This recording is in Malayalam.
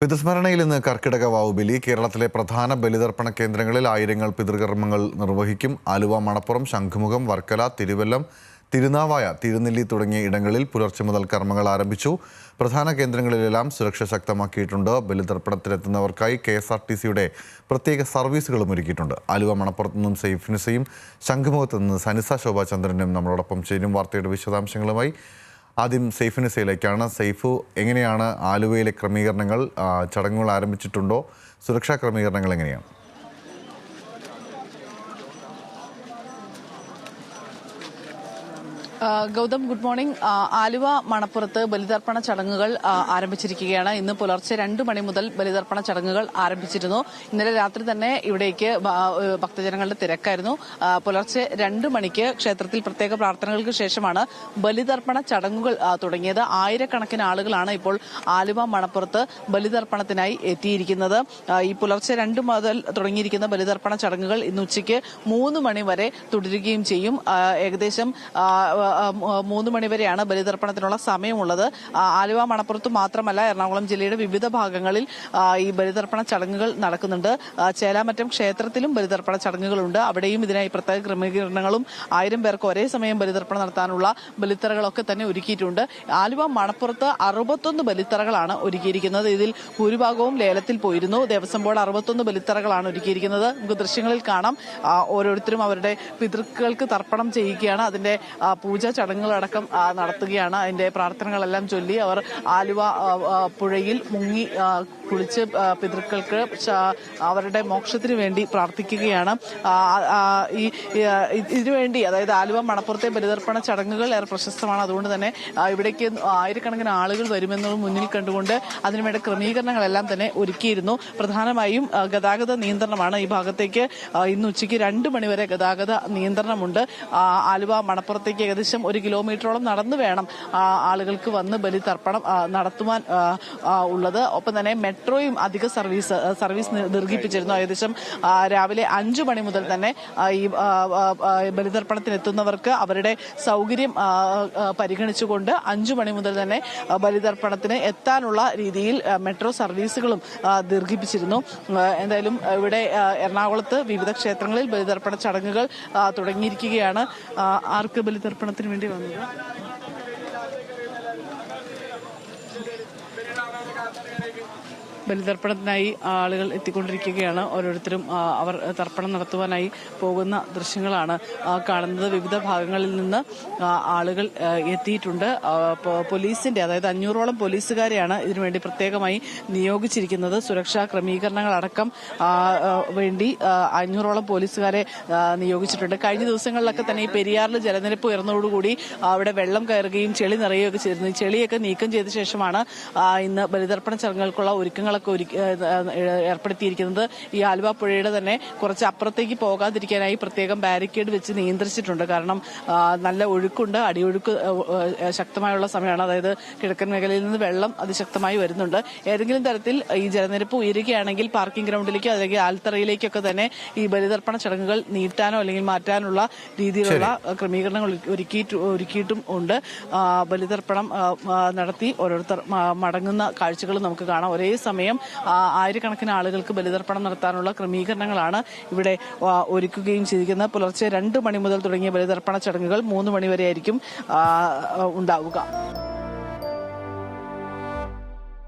പിതൃസ്മരണയിൽ ഇന്ന് കർക്കിടക വാവുബലി. കേരളത്തിലെ പ്രധാന ബലിതർപ്പണ കേന്ദ്രങ്ങളിൽ ആയിരങ്ങൾ പിതൃകർമ്മങ്ങൾ നിർവഹിക്കും. ആലുവ, മണപ്പുറം, ശംഖുമുഖം, വർക്കല, തിരുവല്ലം, തിരുനാവായ, തിരുനെല്ലി തുടങ്ങിയ ഇടങ്ങളിൽ പുലർച്ചെ മുതൽ കർമ്മങ്ങൾ ആരംഭിച്ചു. പ്രധാന കേന്ദ്രങ്ങളിലെല്ലാം സുരക്ഷ ശക്തമാക്കിയിട്ടുണ്ട്. ബലിതർപ്പണത്തിനെത്തുന്നവർക്കായി KSRTCയുടെ പ്രത്യേക സർവീസുകളും ഒരുക്കിയിട്ടുണ്ട്. ആലുവ, മണപ്പുറത്ത് നിന്നും സെയ്ഫ് നിസയും, ശംഖുമുഖത്ത് നിന്ന് സനിസ ശോഭാചന്ദ്രനും നമ്മളോടൊപ്പം ചേരും. വാർത്തയുടെ വിശദാംശങ്ങളുമായി ആദ്യം സെയ്ഫ് നിസയിലേക്കാണ്. സെയ്ഫ്, എങ്ങനെയാണ് ആലുവയിലെ ക്രമീകരണങ്ങൾ? ചടങ്ങുകൾ ആരംഭിച്ചിട്ടുണ്ടോ? സുരക്ഷാ ക്രമീകരണങ്ങൾ എങ്ങനെയാണ്? Gautam, good morning. ആലുവ, മണപ്പുറത്ത് ബലിതർപ്പണ ചടങ്ങുകൾ ആരംഭിച്ചിരിക്കുകയാണ്. ഇന്ന് പുലർച്ചെ 2 മണി മുതൽ ബലിതർപ്പണ ചടങ്ങുകൾ ആരംഭിച്ചിരുന്നു. ഇന്നലെ രാത്രി തന്നെ ഇവിടേക്ക് ഭക്തജനങ്ങളുടെ തിരക്കായിരുന്നു. പുലർച്ചെ 2 മണിക്ക് ക്ഷേത്രത്തിൽ പ്രത്യേക പ്രാർത്ഥനകൾക്ക് ശേഷമാണ് ബലിതർപ്പണ ചടങ്ങുകൾ തുടങ്ങിയത്. ആയിരക്കണക്കിന് ആളുകളാണ് ഇപ്പോൾ ആലുവ, മണപ്പുറത്ത് ബലിതർപ്പണത്തിനായി എത്തിയിരിക്കുന്നത്. ഈ പുലർച്ചെ 2 മുതൽ തുടങ്ങിയിരിക്കുന്ന ബലിതർപ്പണ ചടങ്ങുകൾ ഇന്ന് ഉച്ചയ്ക്ക് 3 മണി വരെ തുടരുകയും ചെയ്യും. ഏകദേശം 3 മണി വരെയാണ് ബലിതർപ്പണത്തിനുള്ള സമയമുള്ളത്. ആലുവ, മണപ്പുറത്ത് മാത്രമല്ല, എറണാകുളം ജില്ലയുടെ വിവിധ ഭാഗങ്ങളിൽ ഈ ബലിതർപ്പണ ചടങ്ങുകൾ നടക്കുന്നുണ്ട്. ചേലാമറ്റം ക്ഷേത്രത്തിലും ബലിതർപ്പണ ചടങ്ങുകളുണ്ട്. അവിടെയും ഇതിനായി പ്രത്യേക ക്രമീകരണങ്ങളും 1000 പേർക്ക് ഒരേ സമയം ബലിതർപ്പണം നടത്താനുള്ള ബലിത്തറകളൊക്കെ തന്നെ ഒരുക്കിയിട്ടുണ്ട്. ആലുവ, മണപ്പുറത്ത് 61 ബലിത്തറകളാണ് ഒരുക്കിയിരിക്കുന്നത്. ഇതിൽ ഭൂരിഭാഗവും ലേലത്തിൽ പോയിരുന്നു. ദേവസ്വം ബോർഡ് 61 ബലിത്തറകളാണ് ഒരുക്കിയിരിക്കുന്നത്. നമുക്ക് ദൃശ്യങ്ങളിൽ കാണാം. ഓരോരുത്തരും അവരുടെ പിതൃക്കൾക്ക് തർപ്പണം ചെയ്യുകയാണ്. അതിന്റെ പൂജാ ചടങ്ങുകളടക്കം നടത്തുകയാണ്. അതിന്റെ പ്രാർത്ഥനകളെല്ലാം ചൊല്ലി അവർ ആലുവ പുഴയിൽ മുങ്ങി കുളിച്ച് പിതൃക്കൾക്ക് അവരുടെ മോക്ഷത്തിന് വേണ്ടി പ്രാർത്ഥിക്കുകയാണ്. ഇതിനുവേണ്ടി, അതായത് ആലുവ, മണപ്പുറത്തെ ബലിതർപ്പണ ചടങ്ങുകൾ ഏറെ പ്രശസ്തമാണ്. അതുകൊണ്ട് തന്നെ ഇവിടേക്ക് ആയിരക്കണക്കിന് ആളുകൾ വരുമെന്നത് മുന്നിൽ കണ്ടുകൊണ്ട് അതിനുവേണ്ട ക്രമീകരണങ്ങളെല്ലാം തന്നെ ഒരുക്കിയിരുന്നു. പ്രധാനമായും ഗതാഗത നിയന്ത്രണമാണ്. ഈ ഭാഗത്തേക്ക് ഇന്ന് ഉച്ചയ്ക്ക് 2 മണിവരെ ഗതാഗത നിയന്ത്രണമുണ്ട്. ആലുവ, മണപ്പുറത്തേക്ക് ഏകദേശം 1 കിലോമീറ്ററോളം നടന്നു വേണം ആളുകൾക്ക് വന്ന് ബലിതർപ്പണം നടത്തുവാൻ ഉള്ളത്. ഒപ്പം തന്നെ മെട്രോയും അധിക സർവീസ് ദീർഘിപ്പിച്ചിരുന്നു. ഏകദേശം രാവിലെ 5 മണി മുതൽ തന്നെ ഈ ബലിതർപ്പണത്തിനെത്തുന്നവർക്ക് അവരുടെ സൗകര്യം പരിഗണിച്ചുകൊണ്ട് 5 മണി മുതൽ തന്നെ ബലിതർപ്പണത്തിന് എത്താനുള്ള രീതിയിൽ മെട്രോ സർവീസുകളും ദീർഘിപ്പിച്ചിരുന്നു. എന്തായാലും ഇവിടെ എറണാകുളത്ത് വിവിധ ക്ഷേത്രങ്ങളിൽ ബലിതർപ്പണ ചടങ്ങുകൾ തുടങ്ങിയിരിക്കുകയാണ്. ആർക്ക് ബലിതർപ്പണത്തിന് വേണ്ടി വന്നത്? ബലിതർപ്പണത്തിനായി ആളുകൾ എത്തിക്കൊണ്ടിരിക്കുകയാണ്. ഓരോരുത്തരും അവർ തർപ്പണം നടത്തുവാനായി പോകുന്ന ദൃശ്യങ്ങളാണ് കാണുന്നത്. വിവിധ ഭാഗങ്ങളിൽ നിന്ന് ആളുകൾ എത്തിയിട്ടുണ്ട്. പോലീസിന്റെ, അതായത് 500ഓളം പോലീസുകാരെയാണ് ഇതിനുവേണ്ടി പ്രത്യേകമായി നിയോഗിച്ചിരിക്കുന്നത്. സുരക്ഷാ ക്രമീകരണങ്ങളടക്കം വേണ്ടി 500ഓളം പോലീസുകാരെ നിയോഗിച്ചിട്ടുണ്ട്. കഴിഞ്ഞ ദിവസങ്ങളിലൊക്കെ തന്നെ ഈ പെരിയാറിൽ ജലനിരപ്പ് ഉയർന്നതോടുകൂടി അവിടെ വെള്ളം കയറുകയും ചെളി നിറയുകയൊക്കെ ചെയ്തിരുന്നു. ഈ ചെളിയൊക്കെ നീക്കം ചെയ്ത ശേഷമാണ് ഇന്ന് ബലിതർപ്പണ ചടങ്ങുകൾക്കുള്ള ഒരുക്കങ്ങളൊക്കെ ഏർപ്പെടുത്തിയിരിക്കുന്നത്. ഈ ആലുവ പുഴയുടെ തന്നെ കുറച്ച് അപ്പുറത്തേക്ക് പോകാതിരിക്കാനായി പ്രത്യേകം ബാരിക്കേഡ് വെച്ച് നിയന്ത്രിച്ചിട്ടുണ്ട്. കാരണം നല്ല ഒഴുക്കുണ്ട്, അടിയൊഴുക്ക് ശക്തമായുള്ള സമയമാണ്. അതായത് കിഴക്കൻ മേഖലയിൽ നിന്ന് വെള്ളം അതിശക്തമായി വരുന്നുണ്ട്. ഏതെങ്കിലും തരത്തിൽ ഈ ജലനിരപ്പ് ഉയരുകയാണെങ്കിൽ പാർക്കിംഗ് ഗ്രൗണ്ടിലേക്കോ അല്ലെങ്കിൽ ആൽത്തറയിലേക്കൊക്കെ തന്നെ ഈ ബലിതർപ്പണ ചടങ്ങുകൾ നീട്ടാനോ അല്ലെങ്കിൽ മാറ്റാനുള്ള രീതിയിലുള്ള ക്രമീകരണങ്ങൾ ഒരുക്കിയിട്ടും ഉണ്ട്. ബലിതർപ്പണം നടത്തി ഓരോരുത്തർ മടങ്ങുന്ന കാഴ്ചകൾ നമുക്ക് കാണാം. ഒരേ സമയം ആയിരക്കണക്കിന് ആളുകൾക്ക് ബലിതർപ്പണം നടത്താനുള്ള ക്രമീകരണങ്ങളാണ് ഇവിടെ ഒരുക്കുകയും ചെയ്തിരിക്കുന്നത്. പുലർച്ചെ 2 മണി മുതൽ തുടങ്ങിയ ബലിതർപ്പണ ചടങ്ങുകൾ 3 മണി വരെയായിരിക്കും ഉണ്ടാവുക.